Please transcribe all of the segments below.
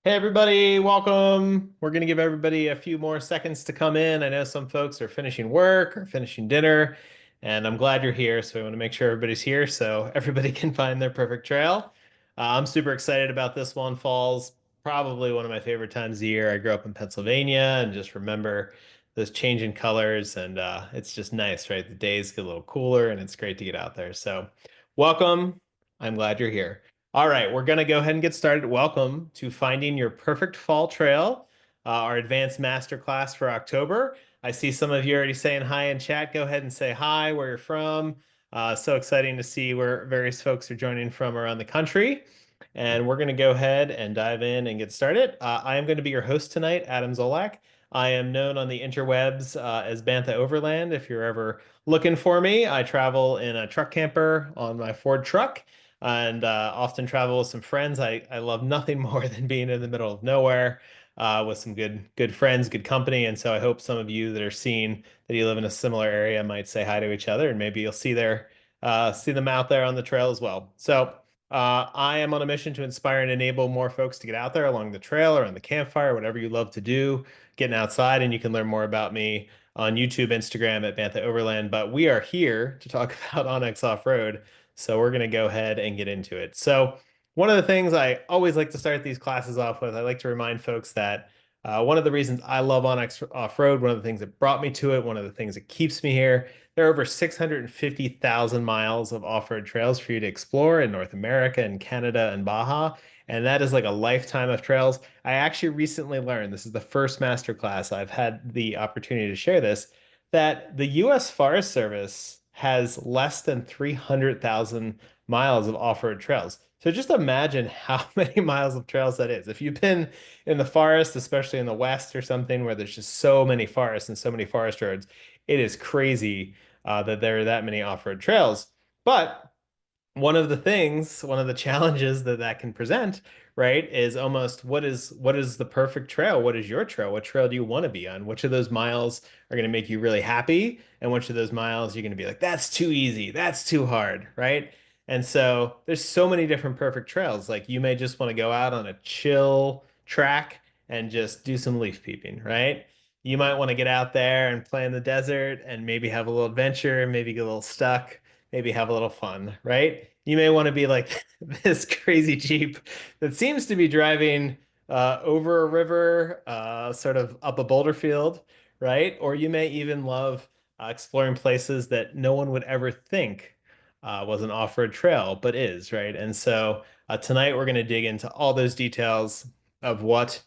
Hey everybody, welcome. We're going to give everybody a few more seconds to come in. I know some folks are finishing work or finishing dinner, and I'm glad you're here. So we want to make sure everybody's here so everybody can find their perfect trail. I'm super excited about this one. Fall's probably one of my favorite times of the year. I grew up in Pennsylvania and just remember those changing colors, and it's just nice, right? The days get a little cooler, and it's great to get out there. So welcome. I'm glad you're here. All right, we're going to go ahead and get started. Welcome to Finding Your Perfect Fall Trail, our Advanced Masterclass for October. I see some of you already saying hi in chat. Go ahead and say hi, where you're from. So exciting to see where various folks are joining from around the country. And we're going to go ahead and dive in and get started. I am going to be your host tonight, Adam Zolak. I am known on the interwebs as Bantha Overland. If you're ever looking for me, I travel in a truck camper on my Ford truck and often travel with some friends. I love nothing more than being in the middle of nowhere with some good friends, good company. And so I hope some of you that are seeing that you live in a similar area might say hi to each other, and maybe you'll see them out there on the trail as well. So I am on a mission to inspire and enable more folks to get out there along the trail or on the campfire, whatever you love to do, getting outside. And you can learn more about me on YouTube, Instagram at Bantha Overland. But we are here to talk about onX Offroad. So we're going to go ahead and get into it. So one of the things I always like to start these classes off with, I like to remind folks that one of the reasons I love onX Off-Road, one of the things that brought me to it, one of the things that keeps me here, there are over 650,000 miles of off-road trails for you to explore in North America and Canada and Baja. And that is like a lifetime of trails. I actually recently learned, this is the first master class I've had the opportunity to share this, that the U.S. Forest Service has less than 300,000 miles of off-road trails. So just imagine how many miles of trails that is. If you've been in the forest, especially in the West or something where there's just so many forests and so many forest roads, it is crazy that there are that many off-road trails. But one of the challenges that that can present, right, is almost what is the perfect trail? What is your trail? What trail do you want to be on? Which of those miles are going to make you really happy, and which of those miles you're going to be like, that's too easy, that's too hard, right? And so there's so many different perfect trails. Like you may just want to go out on a chill track and just do some leaf peeping, right? You might want to get out there and play in the desert and maybe have a little adventure, maybe get a little stuck, maybe have a little fun, right? You may want to be like this crazy Jeep that seems to be driving over a river, sort of up a boulder field, right? Or you may even love exploring places that no one would ever think was an off-road trail, but is, right? And so tonight we're going to dig into all those details of what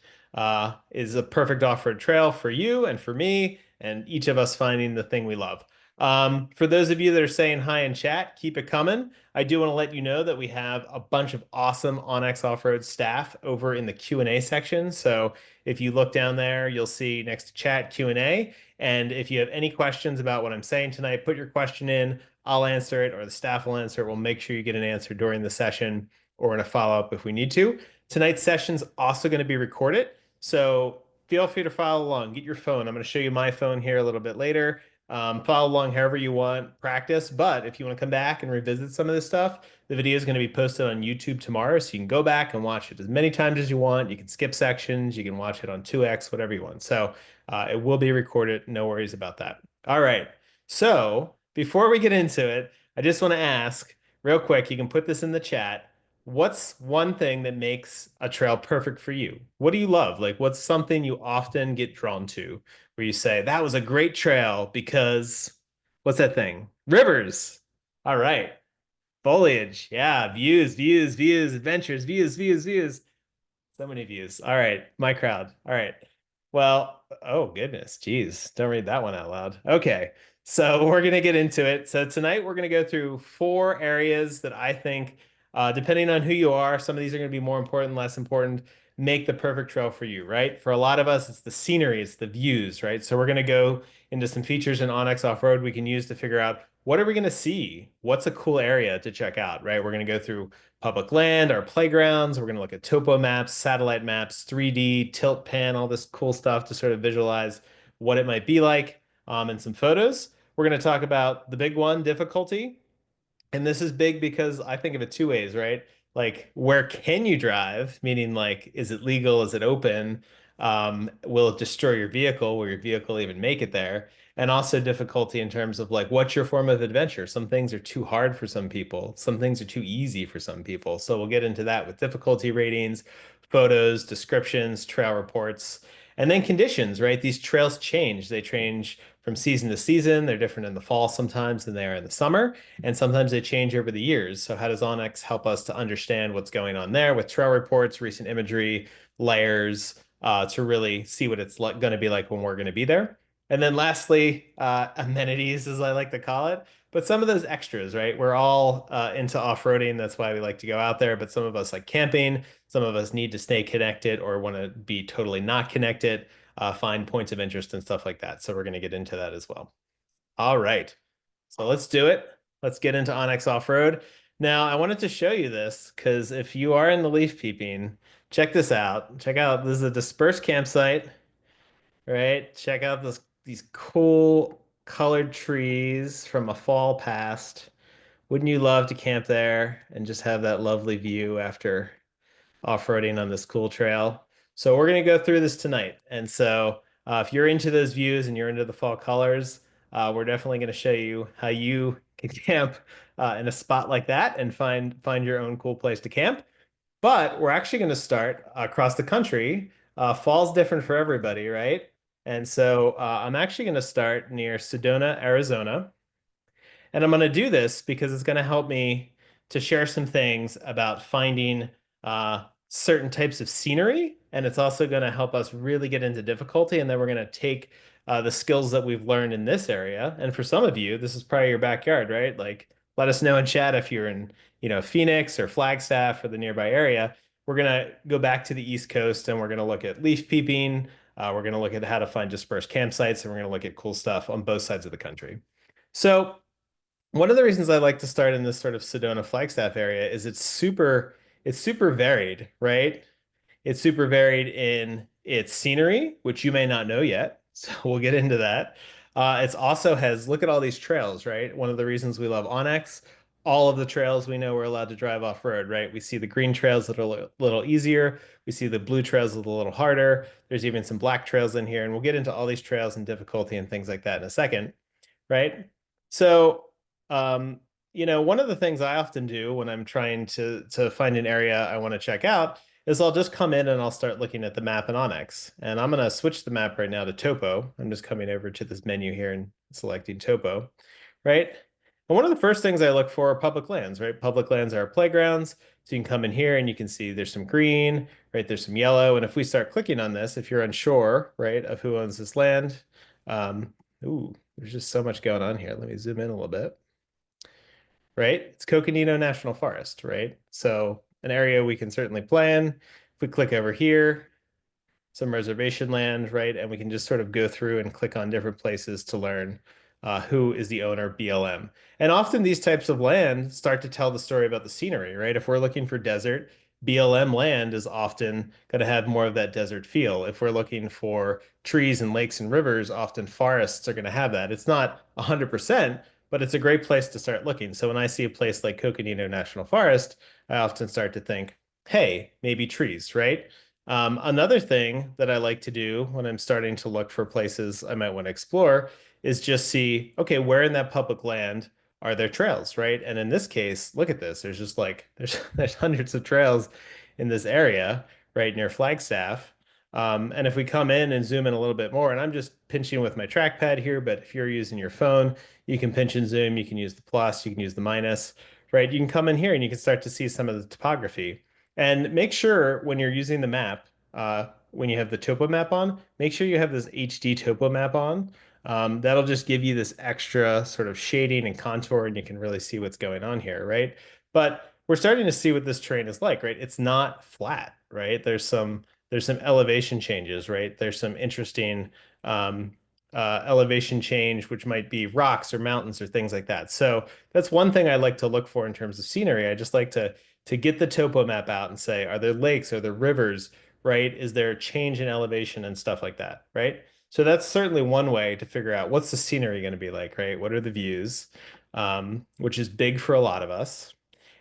is a perfect off-road trail for you and for me, and each of us finding the thing we love. For those of you that are saying hi in chat, keep it coming. I do want to let you know that we have a bunch of awesome onX Offroad staff over in the Q&A section. So if you look down there, you'll see next to chat Q&A. And if you have any questions about what I'm saying tonight, put your question in. I'll answer it or the staff will answer it. We'll make sure you get an answer during the session or in a follow-up if we need to. Tonight's session's also going to be recorded. So feel free to follow along. Get your phone. I'm going to show you my phone here a little bit later. Follow along however you want, practice. But if you want to come back and revisit some of this stuff, the video is going to be posted on YouTube tomorrow. So you can go back and watch it as many times as you want. You can skip sections. You can watch it on 2X, whatever you want. So it will be recorded. No worries about that. All right. So before we get into it, I just want to ask real quick, you can put this in the chat. What's one thing that makes a trail perfect for you? What do you love? Like, what's something you often get drawn to? Where you say, that was a great trail because what's that thing? Rivers. All right. Foliage. Yeah. Views, adventures, views. So many views. All right. My crowd. All right. Well, oh goodness. Geez. Don't read that one out loud. Okay. So we're going to get into it. So tonight we're going to go through four areas that I think, depending on who you are, some of these are going to be more important, less important, make the perfect trail for you, right? For a lot of us, it's the scenery, it's the views, right? So we're going to go into some features in onX Off-Road we can use to figure out what are we going to see? What's a cool area to check out, right? We're going to go through public land, our playgrounds. We're going to look at topo maps, satellite maps, 3D, tilt pan, all this cool stuff to sort of visualize what it might be like, and some photos. We're going to talk about the big one, difficulty. And this is big because I think of it two ways, right? like where can you drive? Meaning like, is it legal? Is it open? Will it destroy your vehicle? Will your vehicle even make it there? And also difficulty in terms of like, what's your form of adventure? Some things are too hard for some people. Some things are too easy for some people. So we'll get into that with difficulty ratings, photos, descriptions, trail reports, and then conditions, right? These trails change. They change from season to season. They're different in the fall sometimes than they are in the summer, and sometimes they change over the years. So how does onX help us to understand what's going on there with trail reports, recent imagery, layers, to really see what it's going to be like when we're going to be there? And then lastly, amenities, as I like to call it, but some of those extras, right? We're all into off-roading. That's why we like to go out there. But some of us like camping. Some of us need to stay connected or want to be totally not connected, find points of interest and stuff like that. So we're going to get into that as well. All right. So let's do it. Let's get into onX Offroad. Now, I wanted to show you this because if you are in the leaf peeping, check this out. Check out, this is a dispersed campsite, right? Check out these cool colored trees from a fall past. Wouldn't you love to camp there and just have that lovely view after off-roading on this cool trail? So we're going to go through this tonight. And so if you're into those views and you're into the fall colors, we're definitely going to show you how you can camp in a spot like that and find your own cool place to camp. But we're actually going to start across the country. Fall's different for everybody, right? And so I'm actually going to start near Sedona, Arizona. And I'm going to do this because it's going to help me to share some things about finding certain types of scenery. And it's also going to help us really get into difficulty. And then we're going to take the skills that we've learned in this area. And for some of you, this is probably your backyard, right? Like, let us know in chat if you're in, Phoenix or Flagstaff or the nearby area. We're going to go back to the East Coast and we're going to look at leaf peeping. We're going to look at how to find dispersed campsites, and we're going to look at cool stuff on both sides of the country. So, one of the reasons I like to start in this sort of Sedona Flagstaff area is it's super varied, right? It's super varied in its scenery, which you may not know yet. So we'll get into that. It's also has, look at all these trails, right? One of the reasons we love onX, all of the trails we know we're allowed to drive off-road, right? We see the green trails that are a little easier. We see the blue trails that are a little harder. There's even some black trails in here, and we'll get into all these trails and difficulty and things like that in a second, right? So, um, one of the things I often do when I'm trying to find an area I want to check out is I'll just come in and I'll start looking at the map in onX. And I'm going to switch the map right now to topo. I'm just coming over to this menu here and selecting topo, right? And one of the first things I look for are public lands, right? Public lands are playgrounds. So you can come in here and you can see there's some green, right? There's some yellow. And if we start clicking on this, if you're unsure, right, of who owns this land, um, ooh, there's just so much going on here. Let me zoom in a little bit, right? It's Coconino National Forest, right? So an area we can certainly plan. If we click over here, some reservation land, right? And we can just sort of go through and click on different places to learn who is the owner, BLM. And often these types of land start to tell the story about the scenery, right? If we're looking for desert, BLM land is often going to have more of that desert feel. If we're looking for trees and lakes and rivers, often forests are going to have that. It's not 100%, but it's a great place to start looking. So when I see a place like Coconino National Forest, I often start to think, hey, maybe trees, right? Another thing that I like to do when I'm starting to look for places I might want to explore is just see, okay, where in that public land are there trails, right? And in this case, look at this. There's just like there's hundreds of trails in this area right near Flagstaff. And if we come in and zoom in a little bit more, and I'm just pinching with my trackpad here, but if you're using your phone, you can pinch and zoom, you can use the plus, you can use the minus, right? You can come in here and you can start to see some of the topography. And make sure when you're using the map, when you have the topo map on, make sure you have this HD topo map on. That'll just give you this extra sort of shading and contour, and you can really see what's going on here, right? But we're starting to see what this terrain is like, right? It's not flat, right? There's some elevation changes, right? There's some interesting elevation change, which might be rocks or mountains or things like that. So that's one thing I like to look for in terms of scenery. I just like to get the topo map out and say, are there lakes? Are there rivers? Right? Is there a change in elevation and stuff like that? Right? So that's certainly one way to figure out what's the scenery going to be like, right? What are the views? Which is big for a lot of us.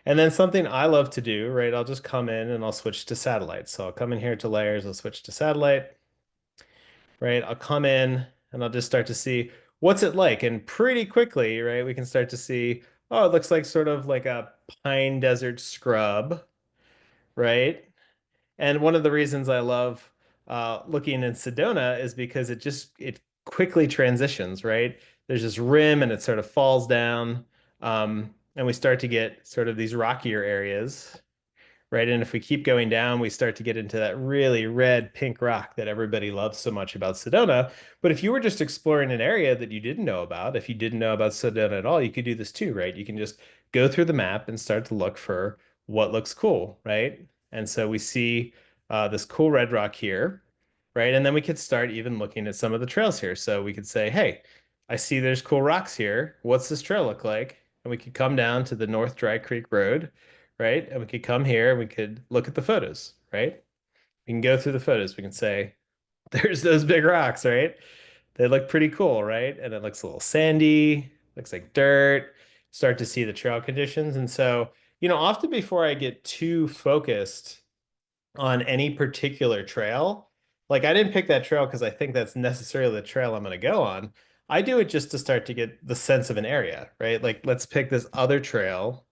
And then something I love to do, right? I'll just come in and I'll switch to satellite. So I'll come in here to layers, I'll switch to satellite, right? I'll come in and I'll just start to see what's it like. And pretty quickly, right, we can start to see, oh, it looks like sort of like a pine desert scrub, right? And one of the reasons I love looking in Sedona is because it quickly transitions, right? There's this rim and it sort of falls down, and we start to get sort of these rockier areas, right? And if we keep going down, we start to get into that really red pink rock that everybody loves so much about Sedona. But if you were just exploring an area that you didn't know about, if you didn't know about Sedona at all, you could do this too, right? You can just go through the map and start to look for what looks cool, right? And so we see this cool red rock here, right? And then we could start even looking at some of the trails here. So we could say, hey, I see there's cool rocks here. What's this trail look like? And we could come down to the North Dry Creek Road, right? And we could come here and we could look at the photos, right? We can go through the photos. We can say, there's those big rocks, right? They look pretty cool, right? And it looks a little sandy, looks like dirt. Start to see the trail conditions. And so, often before I get too focused on any particular trail, like I didn't pick that trail because I think that's necessarily the trail I'm going to go on. I do it just to start to get the sense of an area, right? Like let's pick this other trail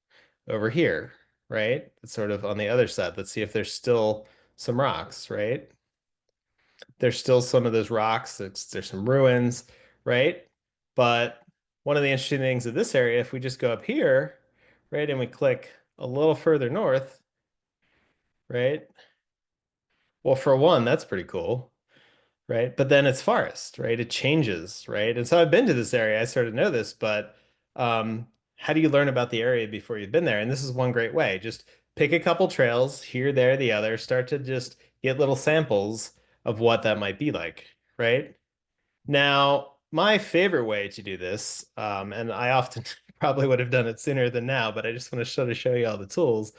over here, right? It's sort of on the other side. Let's see if there's still some rocks, right? There's still some of those rocks. There's some ruins, right? But one of the interesting things of this area, if we just go up here, right, and we click a little further north, right? Well, for one, that's pretty cool, right? But then it's forest, right? It changes, right? And so I've been to this area. I sort of know this, but how do you learn about the area before you've been there? And this is one great way. Just pick a couple trails here, there, the other. Start to just get little samples of what that might be like, right? Now, my favorite way to do this, and I often probably would have done it sooner than now, but I just want to sort of show you all the tools,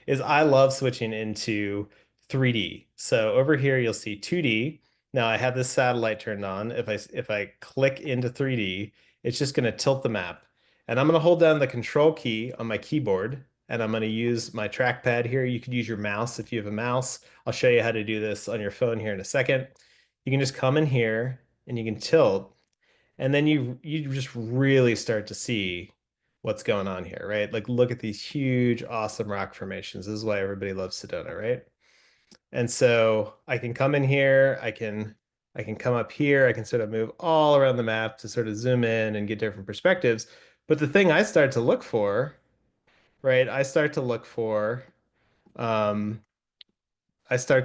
is I love switching into 3D. So over here, you'll see 2D. Now I have this satellite turned on. If I click into 3D, it's just going to tilt the map. And I'm going to hold down the control key on my keyboard, and I'm going to use my trackpad here. You could use your mouse if you have a mouse. I'll show you how to do this on your phone here in a second. You can just come in here and you can tilt, and then you just really start to see what's going on here, right? Like look at these huge, awesome rock formations. This is why everybody loves Sedona, right? And so I can come in here, I can come up here, I can sort of move all around the map to sort of zoom in and get different perspectives. But the thing I start to look for, right? Um, I start to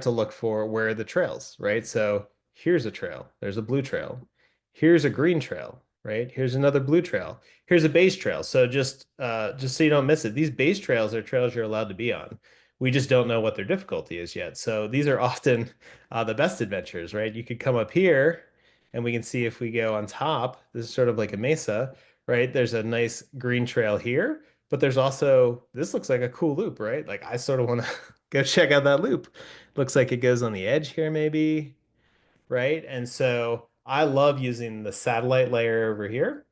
look for where are the trails, right? So here's a trail. There's a blue trail. Here's a green trail, right? Here's another blue trail. Here's a base trail. So just so you don't miss it, these base trails are trails you're allowed to be on. We just don't know what their difficulty is yet. So these are often the best adventures, right? You could come up here and we can see if we go on top, this is sort of like a mesa, right? There's a nice green trail here, but there's also, this looks like a cool loop, right? Like I sort of want to go check out that loop. Looks like it goes on the edge here, maybe, right? And so I love using the satellite layer over here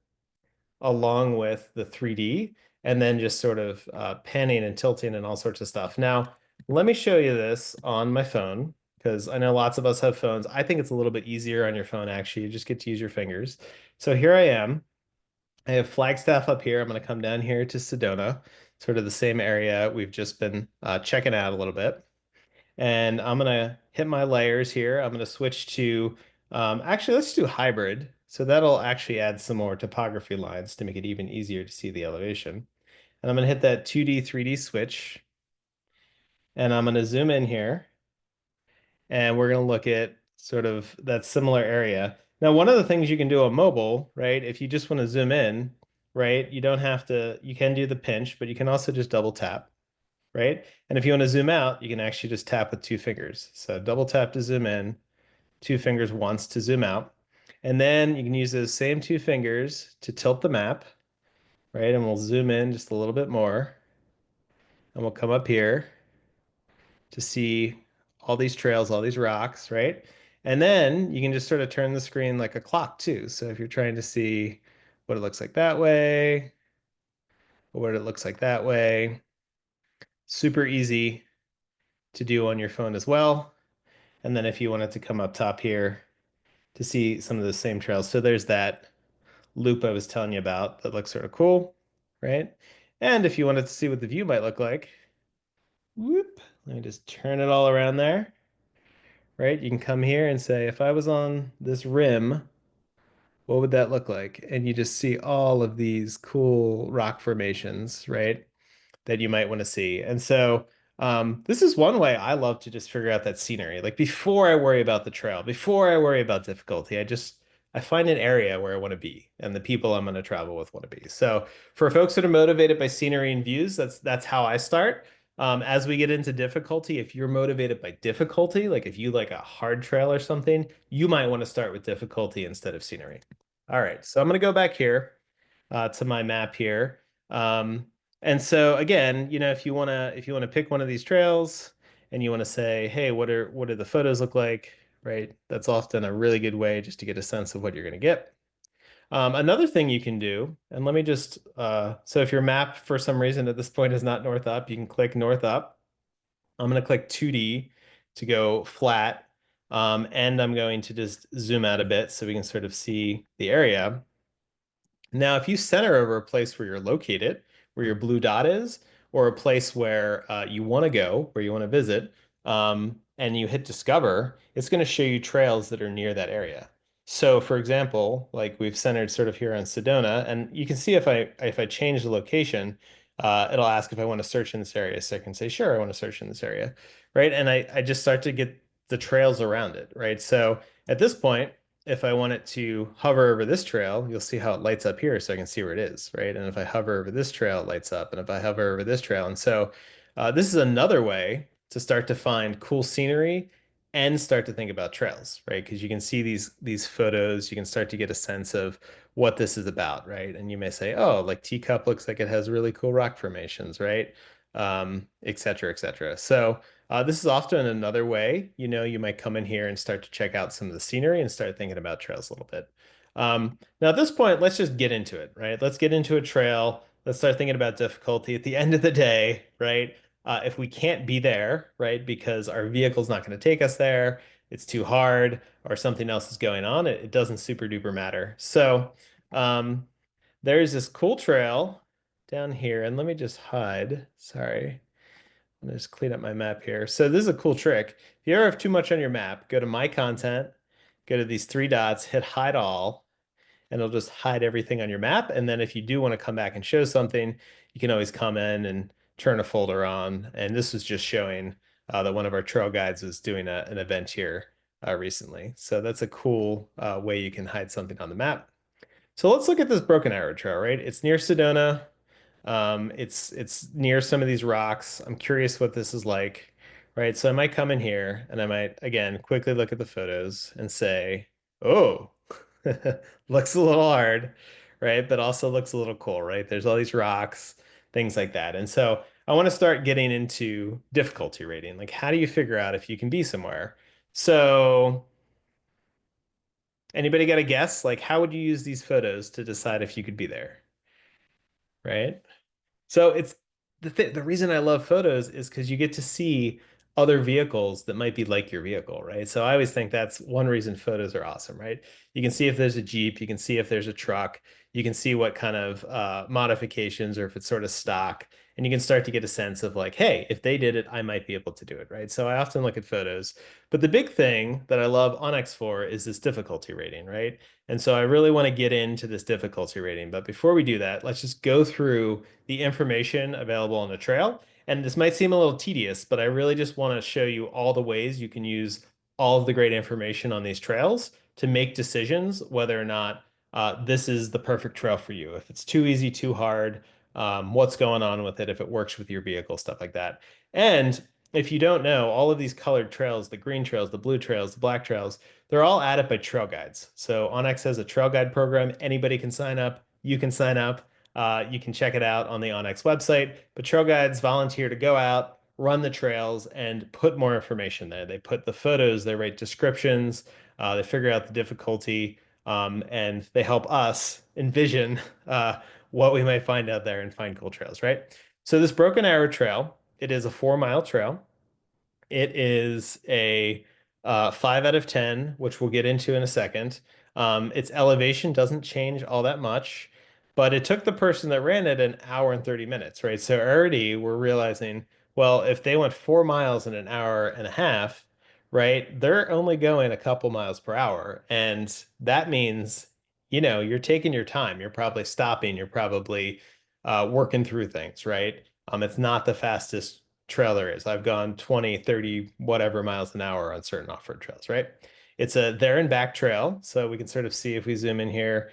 along with the 3D and then just sort of panning and tilting and all sorts of stuff. Now, let me show you this on my phone because I know lots of us have phones. I think it's a little bit easier on your phone, actually. You just get to use your fingers. So here I am. I have Flagstaff up here. I'm going to come down here to Sedona, sort of the same area we've just been checking out a little bit. And I'm gonna hit my layers here. I'm gonna switch to, actually, let's do hybrid. So that'll actually add some more topography lines to make it even easier to see the elevation. And I'm gonna hit that 2D, 3D switch. And I'm gonna zoom in here. And we're gonna look at sort of that similar area. Now, one of the things you can do on mobile, right? If you just want to zoom in, right? You don't have to, you can do the pinch, but you can also just double tap, right? And if you want to zoom out, you can actually just tap with two fingers. So double tap to zoom in, two fingers once to zoom out. And then you can use those same two fingers to tilt the map, right? And we'll zoom in just a little bit more. And we'll come up here to see all these trails, all these rocks, right? And then you can just sort of turn the screen like a clock too. So if you're trying to see what it looks like that way, or what it looks like that way, Super easy to do on your phone as well. And then if you wanted to come up top here to see some of the same trails. So there's that loop I was telling you about that looks sort of cool, right? And if you wanted to see what the view might look like, whoop, let me just turn it all around there, right? You can come here and say, if I was on this rim, what would that look like? And you just see all of these cool rock formations, right? That you might want to see. And so this is one way I love to just figure out that scenery. Like before I worry about the trail, before I worry about difficulty, I find an area where I want to be and the people I'm going to travel with want to be. So for folks that are motivated by scenery and views, that's how I start. As we get into difficulty, if you're motivated by difficulty, like if you like a hard trail or something, you might want to start with difficulty instead of scenery. All right, so I'm going to go back here to my map here. Um, and so again, if you wanna pick one of these trails and you want to say, hey, what do the photos look like, right? That's often a really good way just to get a sense of what you're gonna get. Another thing you can do, and let me just so if your map for some reason at this point is not north up, you can click north up. I'm gonna click 2D to go flat. And I'm going to just zoom out a bit so we can sort of see the area. Now, if you center over a place where you're located, where your blue dot is, or a place where you want to go, where you want to visit, and you hit discover, it's going to show you trails that are near that area. So, for example, like we've centered sort of here on Sedona, and you can see if I change the location, it'll ask if I want to search in this area. So I can say, sure, I want to search in this area, right? And I just start to get the trails around it, right? So at this point, if I want it to hover over this trail, you'll see how it lights up here so I can see where it is, right? And if I hover over this trail, it lights up. And if I hover over this trail, and so this is another way to start to find cool scenery and start to think about trails, right? Because you can see these photos, you can start to get a sense of what this is about, right? And you may say, oh, like Teacup looks like it has really cool rock formations, right? Et cetera, et cetera. So this is often another way, you might come in here and start to check out some of the scenery and start thinking about trails a little bit. Now, at this point, let's just get into it, right? Let's get into a trail. Let's start thinking about difficulty. At the end of the day, right? If we can't be there, right, because our vehicle's not going to take us there, it's too hard, or something else is going on, it doesn't super duper matter. So um, there's this cool trail down here, and let me just hide. Sorry. I'm gonna just clean up my map here. So this is a cool trick. If you ever have too much on your map, go to My Content, go to these three dots, hit Hide All, and it'll just hide everything on your map. And then if you do want to come back and show something, you can always come in and turn a folder on. And this was just showing that one of our trail guides was doing an event here recently. So that's a cool way you can hide something on the map. So let's look at this Broken Arrow Trail, right? It's near Sedona. It's near some of these rocks. I'm curious what this is like, right? So I might come in here and I might again quickly look at the photos and say, "Oh, looks a little hard," right? But also looks a little cool, right? There's all these rocks, things like that. And so I want to start getting into difficulty rating. Like, how do you figure out if you can be somewhere? So anybody got a guess? Like, how would you use these photos to decide if you could be there, right? So it's the reason I love photos is because you get to see other vehicles that might be like your vehicle, right? So I always think that's one reason photos are awesome, right? You can see if there's a Jeep, you can see if there's a truck, you can see what kind of modifications or if it's sort of stock, and you can start to get a sense of like, hey, if they did it, I might be able to do it, right? So I often look at photos, but the big thing that I love onX for is this difficulty rating, right? And so I really want to get into this difficulty rating. But before we do that, let's just go through the information available on the trail. And this might seem a little tedious, but I really just want to show you all the ways you can use all of the great information on these trails to make decisions whether or not this is the perfect trail for you. If it's too easy, too hard, what's going on with it, if it works with your vehicle, stuff like that. And if you don't know, all of these colored trails, the green trails, the blue trails, the black trails, they're all added by trail guides. So onX has a trail guide program. Anybody can sign up. You can sign up. You can check it out on the onX website. But trail guides volunteer to go out, run the trails, and put more information there. They put the photos, they write descriptions, they figure out the difficulty, and they help us envision what we might find out there and find cool trails, right? So this Broken Arrow Trail it is a 4 mile trail. It is a 5 out of 10, which we'll get into in a second. Its elevation doesn't change all that much, but it took the person that ran it an hour and 30 minutes, right? So already we're realizing, well, if they went 4 miles in an hour and a half, right, they're only going a couple miles per hour. And that means, you're taking your time. You're probably stopping. You're probably working through things, right? It's not the fastest trail there is. I've gone 20, 30, whatever miles an hour on certain off-road trails, right? It's a there and back trail. So we can sort of see if we zoom in here.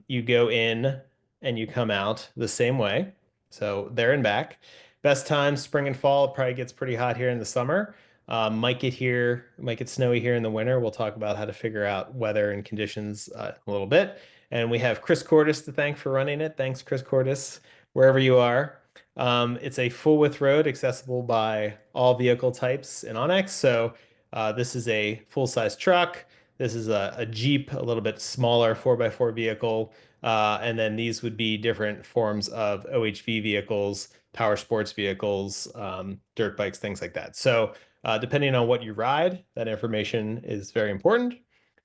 You go in and you come out the same way. So there and back. Best time, spring and fall. It probably gets pretty hot here in the summer. Might get snowy here in the winter. We'll talk about how to figure out weather and conditions a little bit. And we have Chris Cordis to thank for running it. Thanks, Chris Cordis, wherever you are. It's a full width road accessible by all vehicle types in onX. So this is a full size truck. This is a Jeep, a little bit smaller 4x4 vehicle. And then these would be different forms of OHV vehicles, power sports vehicles, dirt bikes, things like that. So depending on what you ride, that information is very important.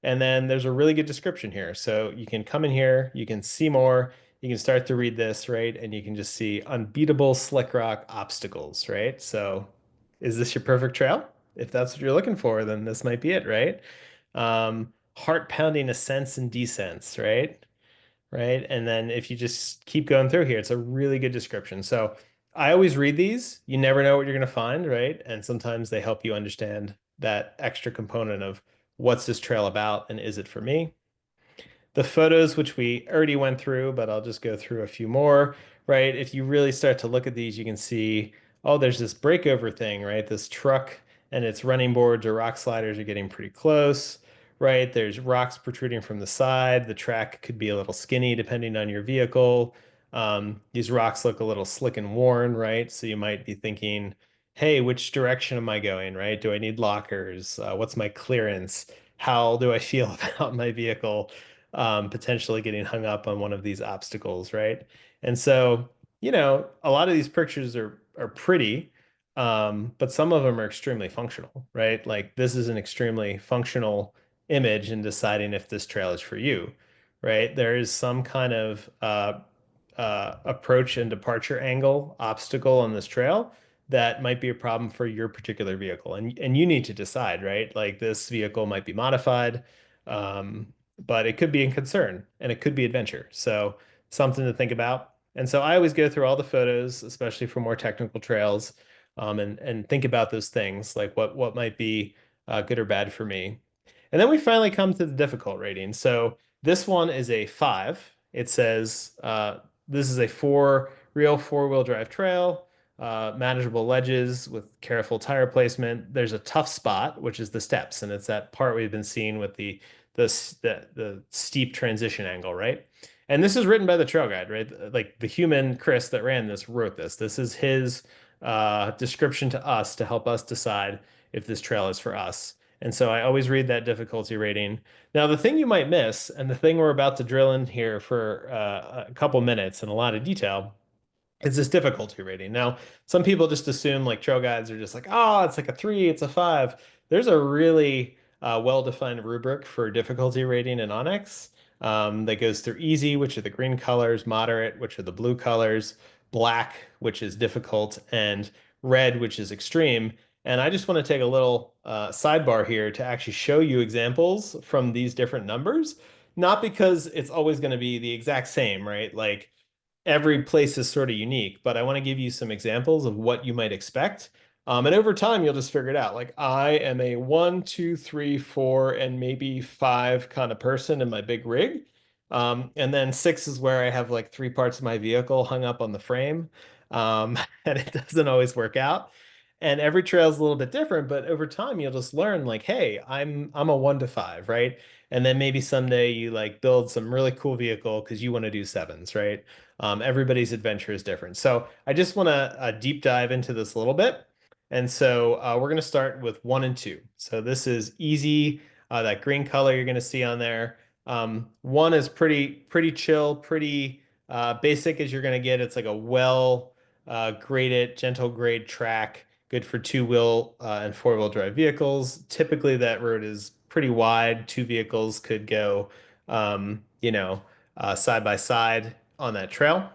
And then there's a really good description here. So you can come in here, you can see more, you can start to read this, right? And you can just see unbeatable slick rock obstacles, right? So is this your perfect trail? If that's what you're looking for, then this might be it, right? Heart pounding ascents and descents, right? Right. And then if you just keep going through here, it's a really good description. So I always read these. You never know what you're going to find, right? And sometimes they help you understand that extra component of what's this trail about and is it for me? The photos, which we already went through, but I'll just go through a few more, right? If you really start to look at these, you can see, oh, there's this breakover thing, right? This truck and its running boards or rock sliders are getting pretty close, right? There's rocks protruding from the side. The track could be a little skinny depending on your vehicle. These rocks look a little slick and worn, right? So you might be thinking, hey, which direction am I going, right? Do I need lockers? What's my clearance? How do I feel about my vehicle? Potentially getting hung up on one of these obstacles, right? And so, a lot of these pictures are pretty, but some of them are extremely functional, right? Like this is an extremely functional image in deciding if this trail is for you, right? There is some kind of approach and departure angle obstacle on this trail that might be a problem for your particular vehicle, and you need to decide, right? Like this vehicle might be modified. Um, but it could be in concern and it could be adventure. So something to think about. And so I always go through all the photos, especially for more technical trails, and think about those things, like what might be good or bad for me. And then we finally come to the difficult rating. So this one is a 5. It says this is a real four-wheel drive trail, manageable ledges with careful tire placement. There's a tough spot, which is the steps, and it's that part we've been seeing with the steep transition angle, right? And this is written by the trail guide, right? Like the human Chris that ran this wrote this. This is his description to us to help us decide if this trail is for us. And so I always read that difficulty rating. Now, the thing you might miss, and the thing we're about to drill in here for a couple minutes in a lot of detail, is this difficulty rating. Now, some people just assume like trail guides are just like, oh, it's like a 3, it's a 5. There's a really well-defined rubric for difficulty rating in onX that goes through easy, which are the green colors, moderate, which are the blue colors, black, which is difficult, and red, which is extreme. And I just want to take a little sidebar here to actually show you examples from these different numbers, not because it's always going to be the exact same, right? Like every place is sort of unique, but I want to give you some examples of what you might expect. And over time, you'll just figure it out. Like I am a 1, 2, 3, 4, and maybe 5 kind of person in my big rig. And then 6 is where I have like 3 parts of my vehicle hung up on the frame. And it doesn't always work out. And every trail is a little bit different, but over time you'll just learn like, hey, I'm a 1 to 5, right? And then maybe someday you like build some really cool vehicle because you want to do 7s, right? Everybody's adventure is different. So I just want to deep dive into this a little bit. And so we're going to start with 1 and 2. So this is easy. That green color you're going to see on there. 1 is pretty chill, pretty basic as you're going to get. It's like a graded, gentle grade track, good for two-wheel and four-wheel drive vehicles. Typically, that road is pretty wide. Two vehicles could go, side by side on that trail.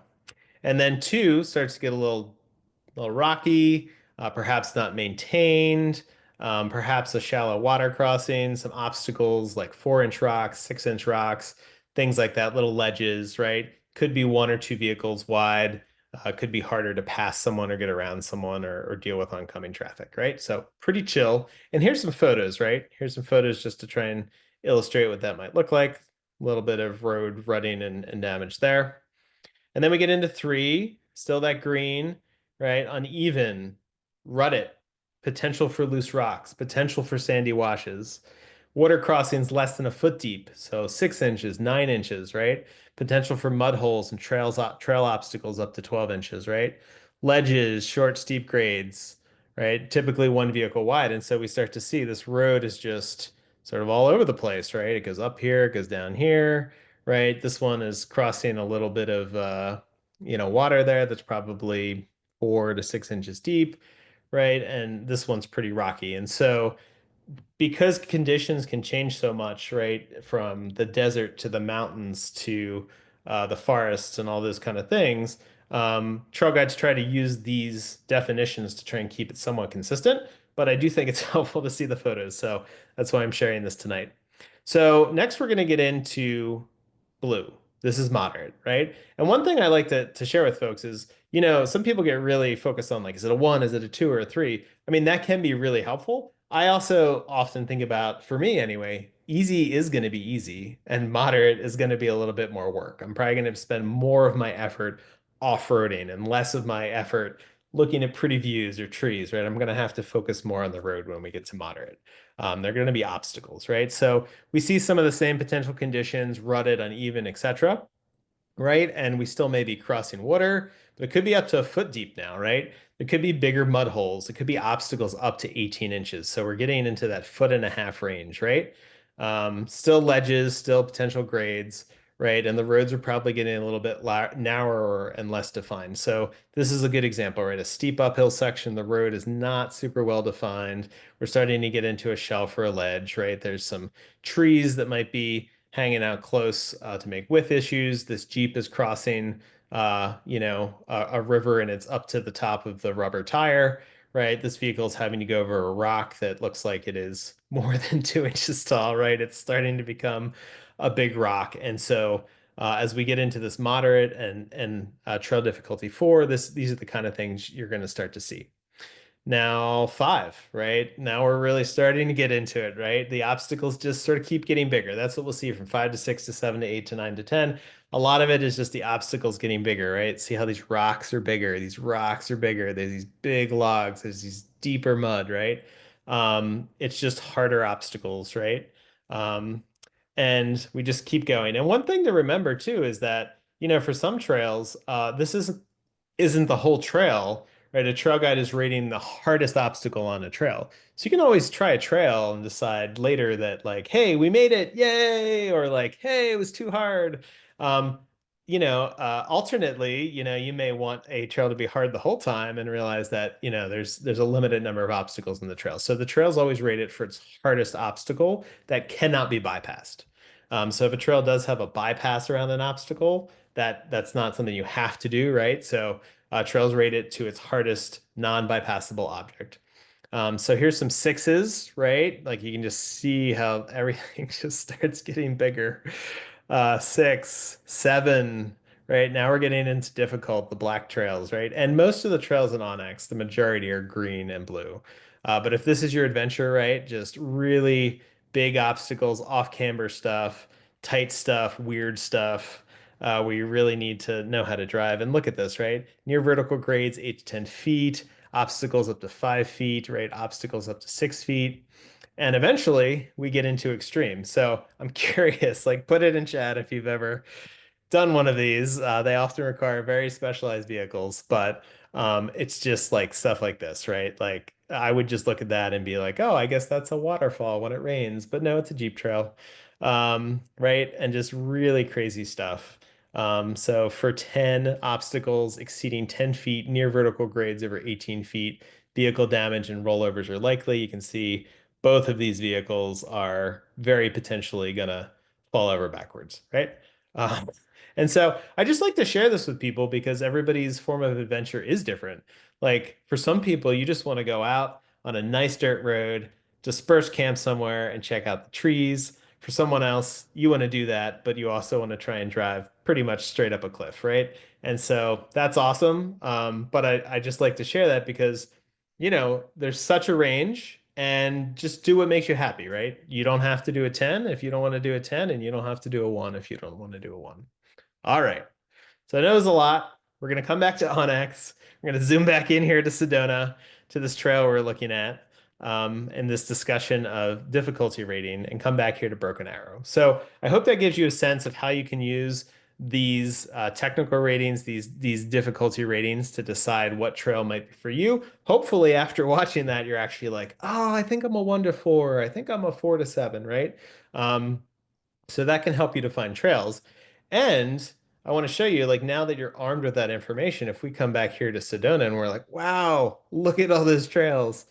And then two starts to get a little rocky, perhaps not maintained, perhaps a shallow water crossing, some obstacles like 4-inch rocks, 6-inch rocks, things like that, little ledges, right? Could be one or two vehicles wide, could be harder to pass someone or get around someone or deal with oncoming traffic, right? So pretty chill. And here's some photos, right? Here's some photos just to try and illustrate what that might look like. A little bit of road rutting and damage there. And then we get into three, still that green, right? Uneven, rutted, potential for loose rocks, potential for sandy washes. Water crossings less than a foot deep, so 6 inches, 9 inches, right? Potential for mud holes and trail obstacles up to 12 inches, right? Ledges, short, steep grades, right? Typically one vehicle wide. And so we start to see this road is just sort of all over the place, right? It goes up here, it goes down here, right? This one is crossing a little bit of water there that's probably 4 to 6 inches deep, right? And this one's pretty rocky. And so because conditions can change so much, right, from the desert to the mountains to the forests and all those kind of things, trail guides try to use these definitions to try and keep it somewhat consistent. But I do think it's helpful to see the photos, so that's why I'm sharing this tonight. So next, we're going to get into blue. This is moderate, right? And one thing I like to share with folks is, some people get really focused on like, is it a one, is it a two, or a three? I mean, that can be really helpful. I also often think about, for me anyway, easy is going to be easy and moderate is going to be a little bit more work. I'm probably going to spend more of my effort off-roading and less of my effort looking at pretty views or trees, right? I'm going to have to focus more on the road when we get to moderate. They're going to be obstacles, right? So we see some of the same potential conditions, rutted, uneven, etc., right? And we still may be crossing water, but it could be up to a foot deep now, right? There could be bigger mud holes. It could be obstacles up to 18 inches. So we're getting into that 1.5 foot range, right? Still ledges, still potential grades, right? And the roads are probably getting a little bit narrower and less defined. So this is a good example, right? A steep uphill section, the road is not super well defined. We're starting to get into a shelf or a ledge, right? There's some trees that might be hanging out close to make width issues. This Jeep is crossing, a river and it's up to the top of the rubber tire, right? This vehicle is having to go over a rock that looks like it is more than 2 inches tall, right? It's starting to become a big rock. And so as we get into this moderate and trail difficulty four, these are the kind of things you're going to start to see. Now, five, right? Now we're really starting to get into it, right? The obstacles just sort of keep getting bigger. That's what we'll see from 5 to 6 to 7 to 8 to 9 to 10. A lot of it is just the obstacles getting bigger, right? See how these rocks are bigger. These rocks are bigger. There's these big logs. There's these deeper mud, right? It's just harder obstacles, right? Um, and we just keep going. And one thing to remember too is that, for some trails, this isn't the whole trail, right? A trail guide is rating the hardest obstacle on a trail. So you can always try a trail and decide later that like, hey, we made it, yay, or like, hey, it was too hard. Um, alternately, you may want a trail to be hard the whole time and realize that, there's a limited number of obstacles in the trail. So the trail's always rated for its hardest obstacle that cannot be bypassed. So if a trail does have a bypass around an obstacle, that's not something you have to do, right? So trails rate it to its hardest non-bypassable object. So here's some sixes, right? Like you can just see how everything just starts getting bigger. 6, 7, right? Now we're getting into difficult, the black trails, right? And most of the trails in onX, the majority are green and blue. But if this is your adventure, right? Just really big obstacles, off-camber stuff, tight stuff, weird stuff, where you really need to know how to drive. And look at this, right? Near vertical grades, 8 to 10 feet, obstacles up to 5 feet, right? Obstacles up to 6 feet. And eventually we get into extreme. So I'm curious, like put it in chat if you've ever done one of these. They often require very specialized vehicles, but it's just like stuff like this, right? Like I would just look at that and be like, oh, I guess that's a waterfall when it rains, but no, it's a Jeep trail, right? And just really crazy stuff. So for 10 obstacles exceeding 10 feet near vertical grades over 18 feet, vehicle damage and rollovers are likely. You can see both of these vehicles are very potentially gonna fall over backwards, right? Um, and so I just like to share this with people because everybody's form of adventure is different. Like for some people, you just want to go out on a nice dirt road, disperse camp somewhere and check out the trees. For someone else, you want to do that, but you also want to try and drive pretty much straight up a cliff, right? And so that's awesome. But I just like to share that because, there's such a range and just do what makes you happy, right? You don't have to do a 10 if you don't want to do a 10, and you don't have to do a 1 if you don't want to do a 1. All right. So I know there's a lot. We're going to come back to onX. We're going to zoom back in here to Sedona, to this trail we're looking at, in this discussion of difficulty rating, and come back here to Broken Arrow. So I hope that gives you a sense of how you can use these technical ratings, these difficulty ratings to decide what trail might be for you. Hopefully, after watching that, you're actually like, oh, I think I'm a 1 to 4. I think I'm a 4 to 7, right? Um, so that can help you to find trails. And I want to show you, like, now that you're armed with that information, if we come back here to Sedona and we're like, wow, look at all those trails.